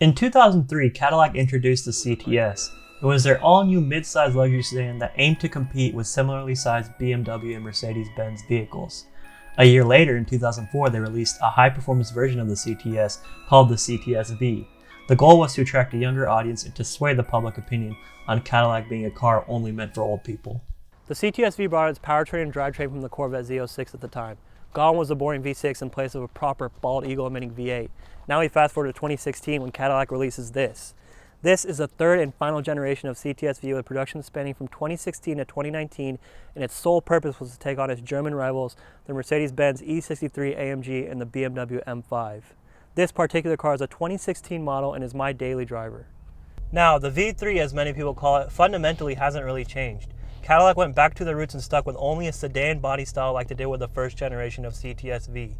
In 2003, Cadillac introduced the CTS. It was their all-new mid-size luxury sedan that aimed to compete with similarly sized BMW and Mercedes-Benz vehicles. A year later, in 2004, they released a high-performance version of the CTS called the CTS-V. The goal was to attract a younger audience and to sway the public opinion on Cadillac being a car only meant for old people. The CTS-V brought its powertrain and drivetrain from the Corvette Z06 at the time. Gone was the boring V6 in place of a proper bald eagle emitting V8. Now we fast forward to 2016 when Cadillac releases this. This is the third and final generation of CTS-V with production spanning from 2016 to 2019, and its sole purpose was to take on its German rivals, the Mercedes-Benz E63 AMG and the BMW M5. This particular car is a 2016 model and is my daily driver. Now, the V3, as many people call it, fundamentally hasn't really changed. Cadillac went back to their roots and stuck with only a sedan body style like they did with the first generation of CTS-V.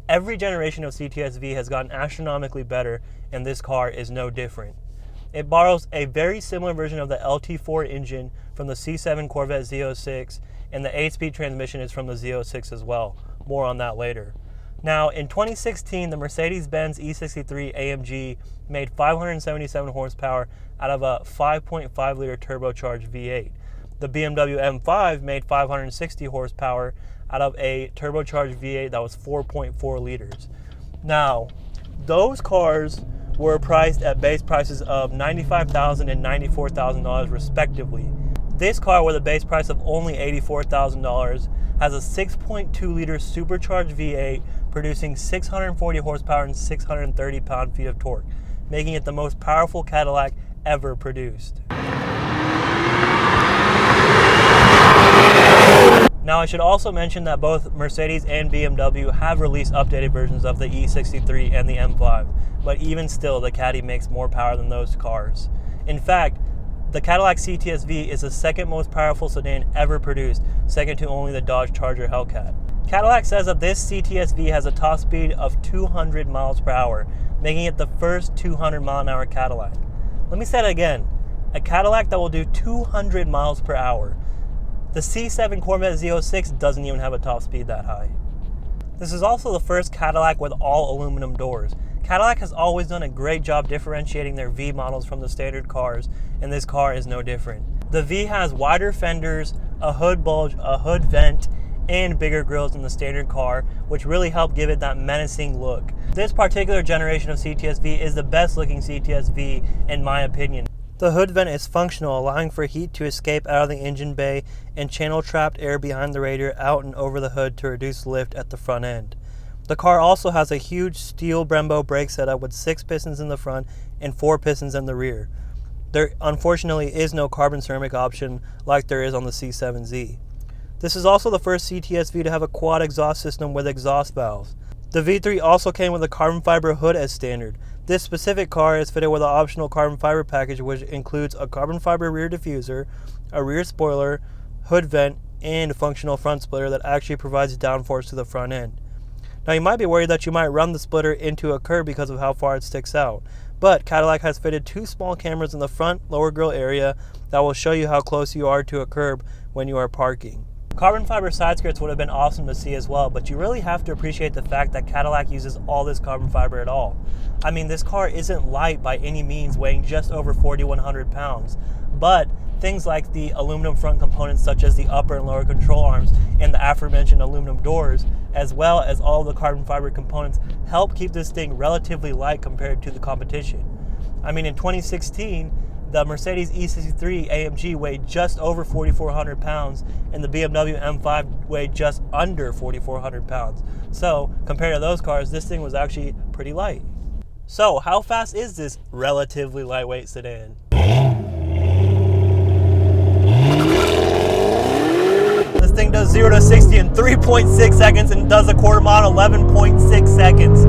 Every generation of CTS-V has gotten astronomically better, and this car is no different. It borrows a very similar version of the LT4 engine from the C7 Corvette Z06, and the 8-speed transmission is from the Z06 as well. More on that later. Now, in 2016, the Mercedes-Benz E63 AMG made 577 horsepower out of a 5.5-liter turbocharged V8. The BMW M5 made 560 horsepower out of a turbocharged V8 that was 4.4 liters. Now, those cars were priced at base prices of $95,000 and $94,000 respectively. This car, with a base price of only $84,000, has a 6.2-liter supercharged V8 producing 640 horsepower and 630 pound-feet of torque, making it the most powerful Cadillac ever produced. Now, I should also mention that both Mercedes and BMW have released updated versions of the E63 and the M5, but even still, the Caddy makes more power than those cars. In fact, the Cadillac CTS-V is the second most powerful sedan ever produced, second to only the Dodge Charger Hellcat. Cadillac says that this CTS-V has a top speed of 200 miles per hour, making it the first 200-mile-an-hour Cadillac. Let me say that again, a Cadillac that will do 200 miles per hour. The C7 Corvette Z06 doesn't even have a top speed that high. This is also the first Cadillac with all aluminum doors. Cadillac has always done a great job differentiating their V models from the standard cars, and this car is no different. The V has wider fenders, a hood bulge, a hood vent, and bigger grills than the standard car, which really help give it that menacing look. This particular generation of CTS-V is the best looking CTS-V in my opinion. The hood vent is functional, allowing for heat to escape out of the engine bay and channel trapped air behind the radiator out and over the hood to reduce lift at the front end. The car also has a huge steel Brembo brake setup with 6 pistons in the front and 4 pistons in the rear. There unfortunately is no carbon ceramic option like there is on the C7Z. This is also the first CTS-V to have a quad exhaust system with exhaust valves. The V3 also came with a carbon fiber hood as standard. This specific car is fitted with an optional carbon fiber package which includes a carbon fiber rear diffuser, a rear spoiler, hood vent, and a functional front splitter that actually provides downforce to the front end. Now, you might be worried that you might run the splitter into a curb because of how far it sticks out, but Cadillac has fitted 2 small cameras in the front lower grille area that will show you how close you are to a curb when you are parking. Carbon fiber side skirts would have been awesome to see as well, but you really have to appreciate the fact that Cadillac uses all this carbon fiber at all. I mean, this car isn't light by any means, weighing just over 4,100 pounds, but things like the aluminum front components such as the upper and lower control arms and the aforementioned aluminum doors, as well as all the carbon fiber components, help keep this thing relatively light compared to the competition. I mean, in 2016, the Mercedes E63 AMG weighed just over 4,400 pounds and the BMW M5 weighed just under 4,400 pounds. So, compared to those cars, this thing was actually pretty light. So, how fast is this relatively lightweight sedan? This thing does 0 to 60 in 3.6 seconds and does a quarter mile in 11.6 seconds.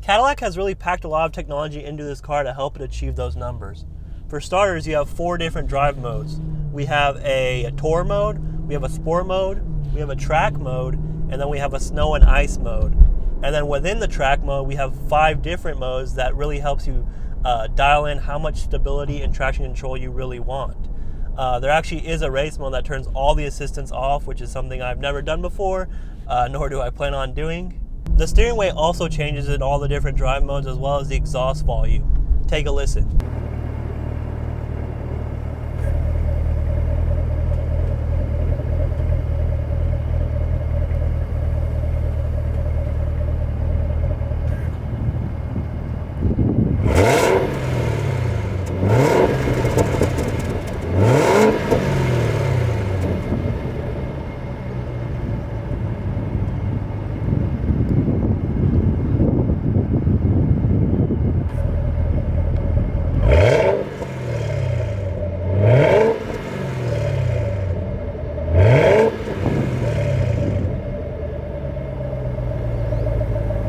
Cadillac has really packed a lot of technology into this car to help it achieve those numbers. For starters, you have 4 different drive modes. We have a tour mode, we have a sport mode, we have a track mode, and then we have a snow and ice mode. And then within the track mode, we have 5 different modes that really helps you dial in how much stability and traction control you really want. There actually is a race mode that turns all the assistants off, which is something I've never done before, nor do I plan on doing. The steering weight also changes in all the different drive modes as well as the exhaust volume. Take a listen.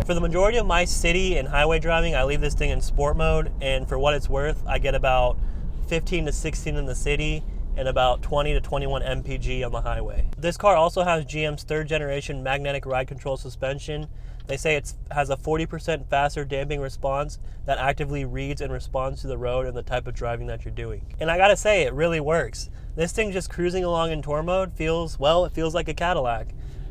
For the majority of my city and highway driving, I leave this thing in sport mode, and for what it's worth, I get about 15 to 16 in the city and about 20 to 21 mpg on the highway. This car also has GM's third generation magnetic ride control suspension. They say it has a 40% faster damping response that actively reads and responds to the road and the type of driving that you're doing. And I gotta say, it really works. This thing just cruising along in tour mode feels like a Cadillac.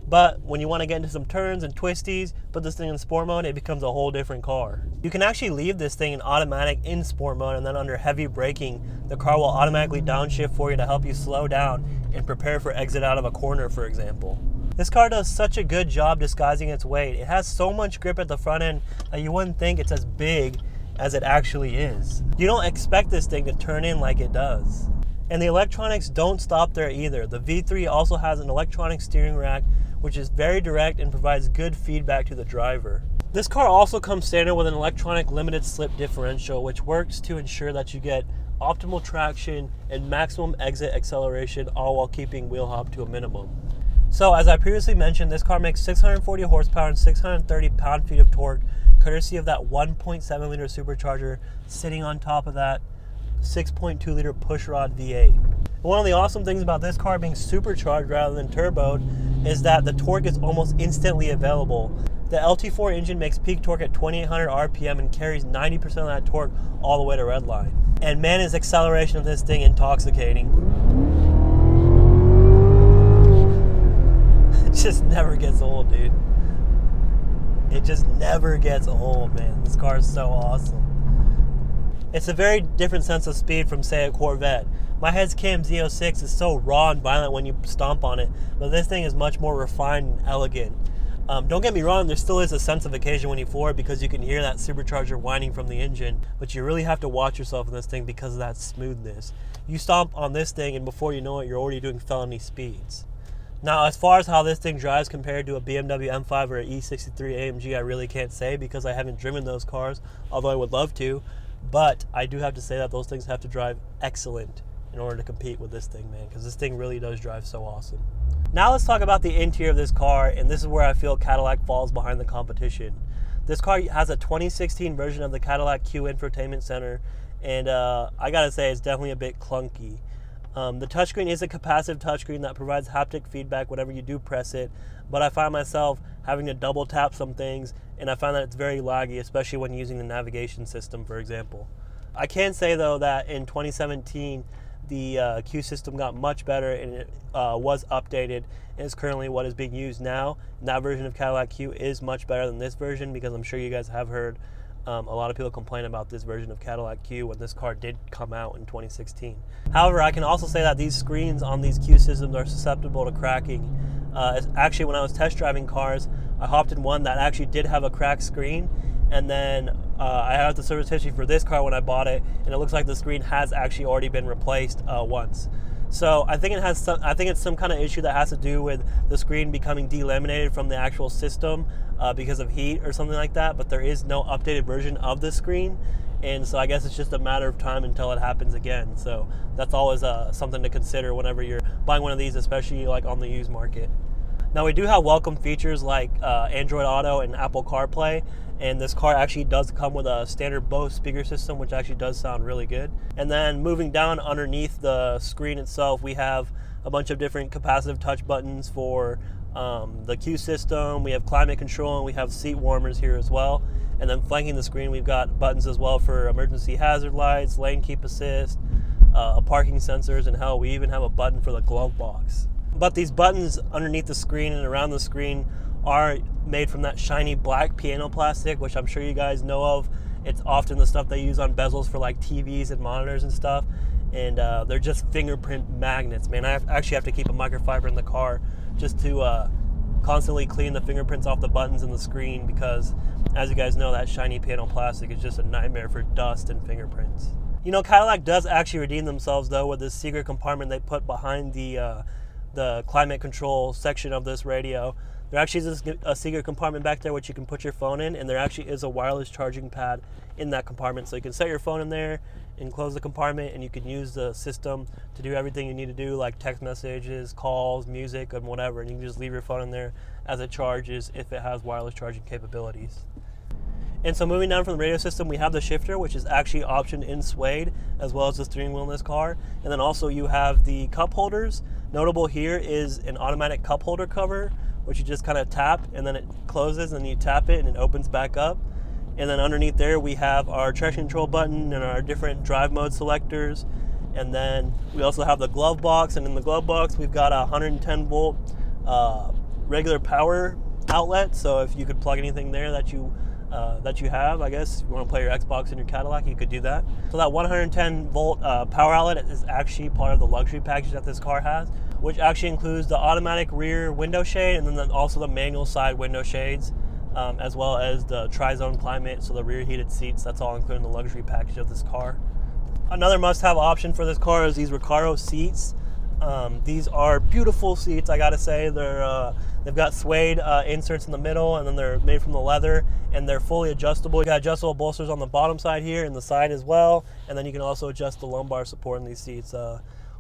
But when you want to get into some turns and twisties, put this thing in sport mode, it becomes a whole different car. You can actually leave this thing in automatic in sport mode, and then under heavy braking, the car will automatically downshift for you to help you slow down and prepare for exit out of a corner, for example. This car does such a good job disguising its weight. It has so much grip at the front end that you wouldn't think it's as big as it actually is. You don't expect this thing to turn in like it does. And the electronics don't stop there either. The V3 also has an electronic steering rack, which is very direct and provides good feedback to the driver. This car also comes standard with an electronic limited slip differential, which works to ensure that you get optimal traction and maximum exit acceleration, all while keeping wheel hop to a minimum. So as I previously mentioned, this car makes 640 horsepower and 630 pound-feet of torque, courtesy of that 1.7 liter supercharger sitting on top of that 6.2 liter pushrod V8. One of the awesome things about this car being supercharged rather than turboed is that the torque is almost instantly available. The LT4 engine makes peak torque at 2800 RPM and carries 90% of that torque all the way to redline. And man, is acceleration of this thing intoxicating. It just never gets old, dude. It just never gets old, man. This car is so awesome. It's a very different sense of speed from, say, a Corvette. My Heads Cam Z06 is so raw and violent when you stomp on it, but this thing is much more refined and elegant. Don't get me wrong, there still is a sense of occasion when you floor it because you can hear that supercharger whining from the engine, but you really have to watch yourself in this thing because of that smoothness. You stomp on this thing and before you know it, you're already doing felony speeds. Now, as far as how this thing drives compared to a BMW M5 or an E63 AMG, I really can't say because I haven't driven those cars, although I would love to. But I do have to say that those things have to drive excellent in order to compete with this thing, man, because this thing really does drive so awesome. Now let's talk about the interior of this car, and this is where I feel Cadillac falls behind the competition. This car has a 2016 version of the Cadillac CUE infotainment center, and I gotta say it's definitely a bit clunky. The touchscreen is a capacitive touchscreen that provides haptic feedback whenever you do press it, but I find myself having to double tap some things, and I find that it's very laggy, especially when using the navigation system, for example. I can say, though, that in 2017, the CUE system got much better, and it was updated, and is currently what is being used now. And that version of Cadillac CUE is much better than this version, because I'm sure you guys have heard a lot of people complain about this version of Cadillac CUE when this car did come out in 2016. However, I can also say that these screens on these CUE systems are susceptible to cracking. Actually, when I was test driving cars, I hopped in one that actually did have a cracked screen, and then I have the service history for this car when I bought it, and it looks like the screen has actually already been replaced once. So I think it's some kind of issue that has to do with the screen becoming delaminated from the actual system because of heat or something like that, but there is no updated version of the screen, and so I guess it's just a matter of time until it happens again. So that's always something to consider whenever you're buying one of these, especially like on the used market. Now, we do have welcome features like Android Auto and Apple CarPlay, and this car actually does come with a standard Bose speaker system, which actually does sound really good. And then moving down underneath the screen itself, we have a bunch of different capacitive touch buttons for the CUE system. We have climate control, and we have seat warmers here as well. And then flanking the screen, we've got buttons as well for emergency hazard lights, lane keep assist, parking sensors, and hell, we even have a button for the glove box. But these buttons underneath the screen and around the screen are made from that shiny black piano plastic, which I'm sure you guys know of. It's often the stuff they use on bezels for like TVs and monitors and stuff. And they're just fingerprint magnets, man. I actually have to keep a microfiber in the car just to constantly clean the fingerprints off the buttons and the screen, because as you guys know, that shiny piano plastic is just a nightmare for dust and fingerprints. You know, Cadillac does actually redeem themselves though with this secret compartment they put behind the climate control section of this radio. There actually is a secret compartment back there which you can put your phone in, and there actually is a wireless charging pad in that compartment. So you can set your phone in there and close the compartment, and you can use the system to do everything you need to do, like text messages, calls, music, and whatever. And you can just leave your phone in there as it charges if it has wireless charging capabilities. And so moving down from the radio system, we have the shifter, which is actually optioned in suede, as well as the steering wheel in this car. And then also you have the cup holders. Notable here is an automatic cup holder cover, which you just kind of tap and then it closes, and then you tap it and it opens back up. And then underneath there we have our traction control button and our different drive mode selectors. And then we also have the glove box, and in the glove box we've got a 110 volt regular power outlet. So if you could plug anything there that you have, I guess if you want to play your Xbox in your Cadillac, you could do that. So that 110 volt power outlet is actually part of the luxury package that this car has, which actually includes the automatic rear window shade, and then also the manual side window shades, as well as the tri-zone climate, so the rear heated seats. That's all included in the luxury package of this car. Another must-have option for this car is these Recaro seats. These are beautiful seats, I gotta say. They've got suede inserts in the middle, and then they're made from the leather, and they're fully adjustable. You got adjustable bolsters on the bottom side here and the side as well, and then you can also adjust the lumbar support in these seats.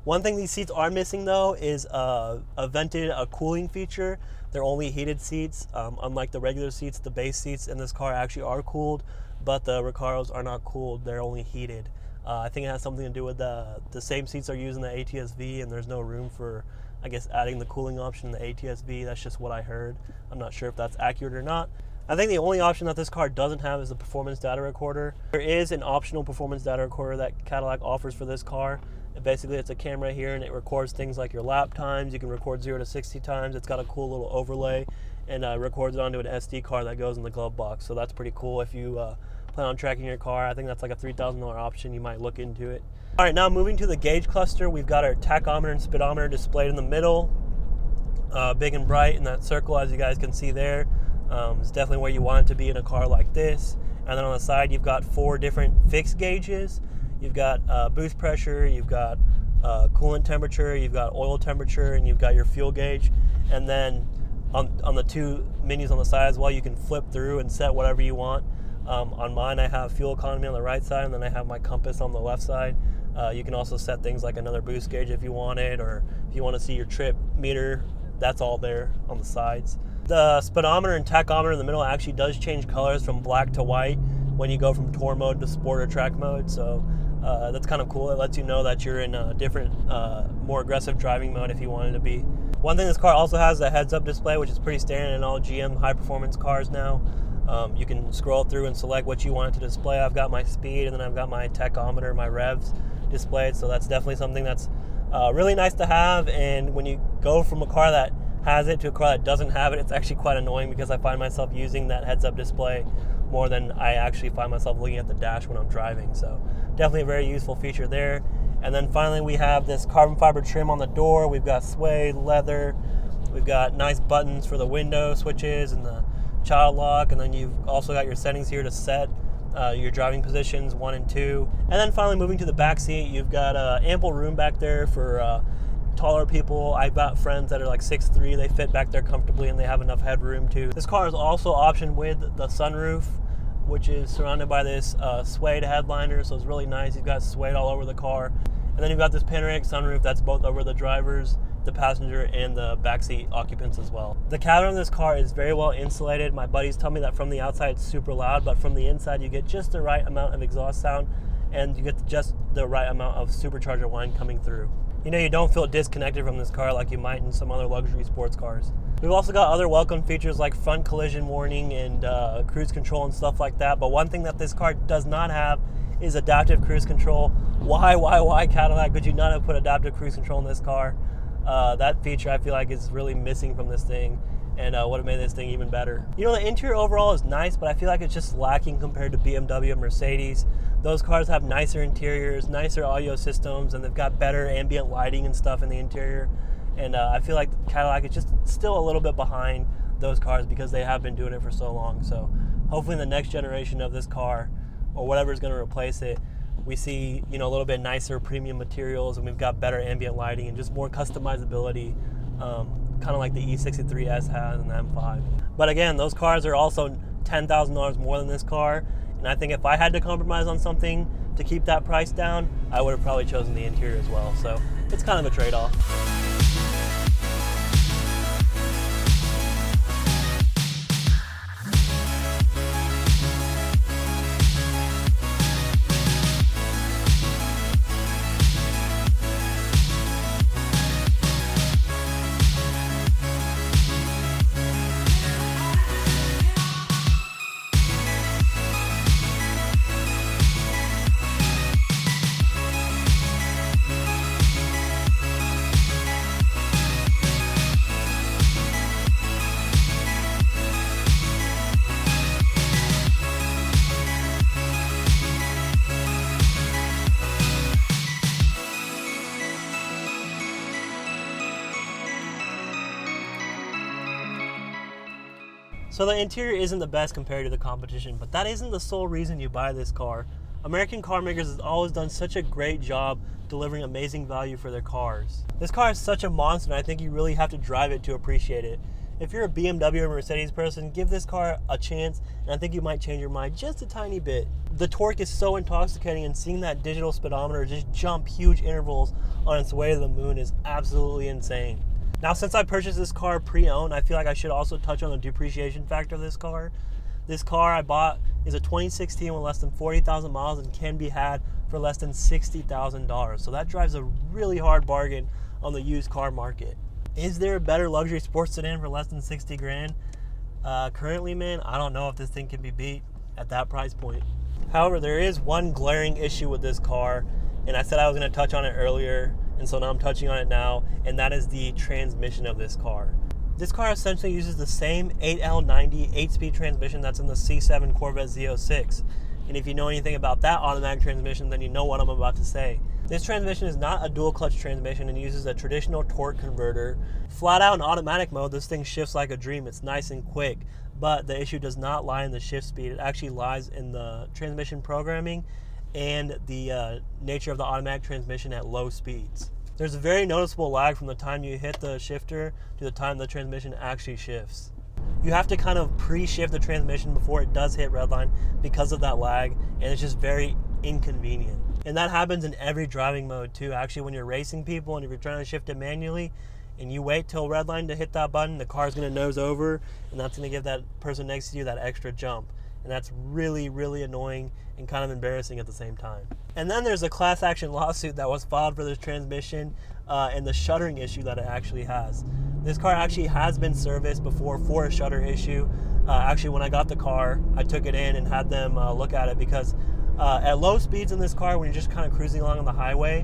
One thing these seats are missing though is a cooling feature. They're only heated seats. Unlike the regular seats, the base seats in this car actually are cooled, but the Recaros are not cooled. They're only heated. I think it has something to do with the same seats are used in the ATS-V, and there's no room for, I guess, adding the cooling option in the ATS-V. That's just what I heard. I'm not sure if that's accurate or not. I think the only option that this car doesn't have is the performance data recorder. There is an optional performance data recorder that Cadillac offers for this car. Basically, it's a camera here, and it records things like your lap times. You can record 0 to 60 times. It's got a cool little overlay, and records it onto an SD card that goes in the glove box. So that's pretty cool if you plan on tracking your car. I think that's like a $3,000 option. You might look into it. All right, now moving to the gauge cluster, we've got our tachometer and speedometer displayed in the middle, big and bright in that circle, as you guys can see there. It's definitely where you want it to be in a car like this. And then on the side, you've got 4 different fixed gauges. You've got boost pressure, you've got coolant temperature, you've got oil temperature, and you've got your fuel gauge. And then on the 2 menus on the side as well, you can flip through and set whatever you want. On mine, I have fuel economy on the right side, and then I have my compass on the left side. You can also set things like another boost gauge if you want it, or if you want to see your trip meter, that's all there on the sides. The speedometer and tachometer in the middle actually does change colors from black to white when you go from tour mode to sport or track mode, so that's kind of cool. It lets you know that you're in a different, more aggressive driving mode if you wanted to be. One thing this car also has is a heads-up display, which is pretty standard in all GM high-performance cars now. You can scroll through and select what you want it to display. I've got my speed, and then I've got my tachometer, my revs displayed, so that's definitely something that's really nice to have. And when you go from a car that has it to a car that doesn't have it, it's actually quite annoying, because I find myself using that heads-up display more than I actually find myself looking at the dash when I'm driving. So definitely a very useful feature there. And then finally, we have this carbon fiber trim on the door. We've got suede, leather. We've got nice buttons for the window switches and the child lock. And then you've also got your settings here to set your driving positions 1 and 2. And then finally, moving to the back seat, you've got ample room back there for taller people. I've got friends that are like 6'3". They fit back there comfortably, and they have enough headroom too. This car is also optioned with the sunroof, which is surrounded by this suede headliner, so it's really nice. You've got suede all over the car. And then you've got this panoramic sunroof that's both over the drivers, the passenger, and the backseat occupants as well. The cabin of this car is very well insulated. My buddies tell me that from the outside it's super loud, but from the inside you get just the right amount of exhaust sound, and you get just the right amount of supercharger whine coming through. You know, you don't feel disconnected from this car like you might in some other luxury sports cars. We've also got other welcome features like front collision warning and cruise control and stuff like that. But one thing that this car does not have is adaptive cruise control. Why Cadillac could you not have put adaptive cruise control in this car? That feature I feel like is really missing from this thing. and would have made this thing even better. You know, the interior overall is nice, but I feel like it's just lacking compared to BMW and Mercedes. Those cars have nicer interiors, nicer audio systems, and they've got better ambient lighting and stuff in the interior. And I feel like Cadillac is just still a little bit behind those cars because they have been doing it for so long. So hopefully in the next generation of this car, or whatever is going to replace it, we see, you know, a little bit nicer premium materials, and we've got better ambient lighting and just more customizability, kind of like the E63S has and the M5. But again, those cars are also $10,000 more than this car, and I think if I had to compromise on something to keep that price down, I would have probably chosen the interior as well. So it's kind of a trade-off. So the interior isn't the best compared to the competition, but that isn't the sole reason you buy this car. American car makers has always done such a great job delivering amazing value for their cars. This car is such a monster, and I think you really have to drive it to appreciate it. If you're a BMW or Mercedes person, give this car a chance, and I think you might change your mind just a tiny bit. The torque is so intoxicating, and seeing that digital speedometer just jump huge intervals on its way to the moon is absolutely insane. Now, since I purchased this car pre-owned, I feel like I should also touch on the depreciation factor of this car. This car I bought is a 2016 with less than 40,000 miles and can be had for less than $60,000. So that drives a really hard bargain on the used car market. Is there a better luxury sports sedan for less than 60 grand? Currently, man, I don't know if this thing can be beat at that price point. However, there is one glaring issue with this car, and I said I was going to touch on it earlier, and so now I'm touching on it now, and that is the transmission of this car. This car essentially uses the same 8L90 8-speed transmission that's in the C7 Corvette Z06. And if you know anything about that automatic transmission, then you know what I'm about to say. This transmission is not a dual clutch transmission and uses a traditional torque converter. Flat out in automatic mode, this thing shifts like a dream. It's nice and quick, but the issue does not lie in the shift speed. It actually lies in the transmission programming and the nature of the automatic transmission at low speeds. There's a very noticeable lag from the time you hit the shifter to the time the transmission actually shifts. You have to kind of pre-shift the transmission before it does hit redline because of that lag, and it's just very inconvenient. And that happens in every driving mode too. Actually, when you're racing people and if you're trying to shift it manually and you wait till redline to hit that button, the car's going to nose over, and that's going to give that person next to you that extra jump. And that's really, really annoying and kind of embarrassing at the same time. And then there's a class action lawsuit that was filed for this transmission and the shuttering issue that it actually has. This car actually has been serviced before for a shutter issue. Actually, when I got the car, I took it in and had them look at it because at low speeds in this car, when you're just kind of cruising along on the highway,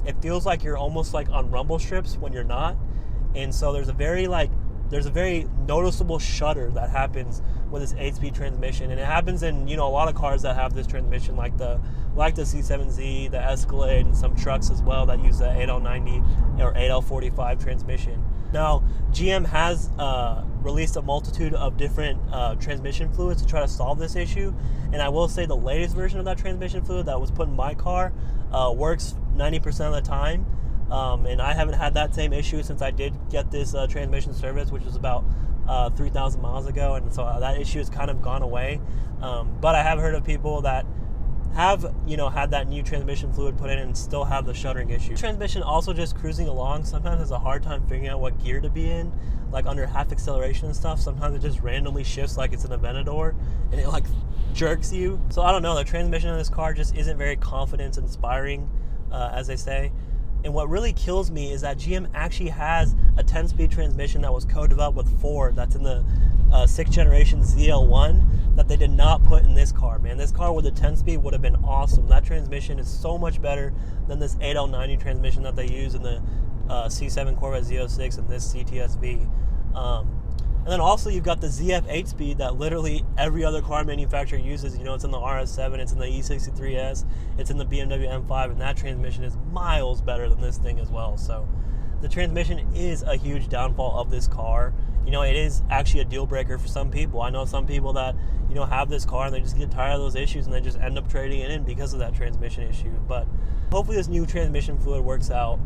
it feels like you're almost like on rumble strips when you're not. And so there's a very noticeable shudder that happens with this 8-speed transmission, and it happens in, you know, a lot of cars that have this transmission, like the C7Z, the Escalade, and some trucks as well that use the 8L90 or 8L45 transmission. Now, GM has released a multitude of different transmission fluids to try to solve this issue, and I will say the latest version of that transmission fluid that was put in my car works 90% of the time. And I haven't had that same issue since I did get this transmission service, which was about 3,000 miles ago, and so that issue has kind of gone away. But I have heard of people that have, you know, had that new transmission fluid put in and still have the shuttering issue. Transmission also just cruising along sometimes has a hard time figuring out what gear to be in, like under half acceleration and stuff. Sometimes it just randomly shifts like it's an Aventador, and it like jerks you. So I don't know, the transmission in this car just isn't very confidence inspiring, as they say. And what really kills me is that GM actually has a 10-speed transmission that was co-developed with Ford that's in the 6th generation ZL1 that they did not put in this car, man. This car with a 10-speed would have been awesome. That transmission is so much better than this 8L90 transmission that they use in the C7 Corvette Z06 and this CTS-V. And then also you've got the ZF 8-speed that literally every other car manufacturer uses. You know, it's in the RS7, it's in the E63S, it's in the BMW M5, and that transmission is miles better than this thing as well. So the transmission is a huge downfall of this car. You know, it is actually a deal breaker for some people. I know some people that, you know, have this car and they just get tired of those issues and they just end up trading it in because of that transmission issue. But hopefully this new transmission fluid works out.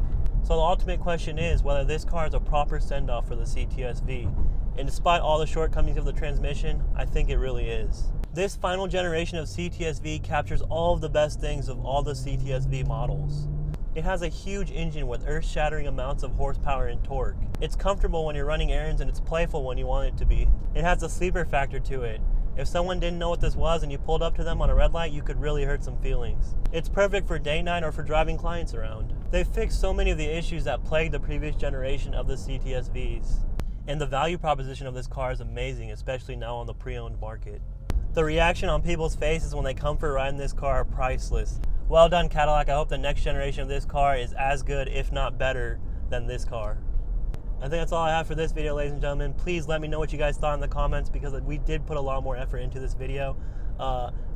So the ultimate question is whether this car is a proper send-off for the CTS-V. And despite all the shortcomings of the transmission, I think it really is. This final generation of CTS-V captures all of the best things of all the CTS-V models. It has a huge engine with earth-shattering amounts of horsepower and torque. It's comfortable when you're running errands and it's playful when you want it to be. It has a sleeper factor to it. If someone didn't know what this was and you pulled up to them on a red light, you could really hurt some feelings. It's perfect for date night or for driving clients around. They've fixed so many of the issues that plagued the previous generation of the CTS-Vs. And the value proposition of this car is amazing, especially now on the pre-owned market. The reaction on people's faces when they come for a ride in this car are priceless. Well done, Cadillac. I hope the next generation of this car is as good, if not better, than this car. I think that's all I have for this video, ladies and gentlemen. Please let me know what you guys thought in the comments because we did put a lot more effort into this video.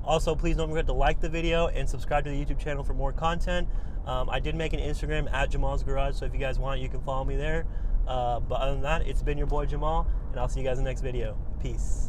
Also, please don't forget to like the video and subscribe to the YouTube channel for more content. I did make an Instagram at Jamal's Garage, so if you guys want, you can follow me there. But other than that, it's been your boy Jamal, and I'll see you guys in the next video. Peace.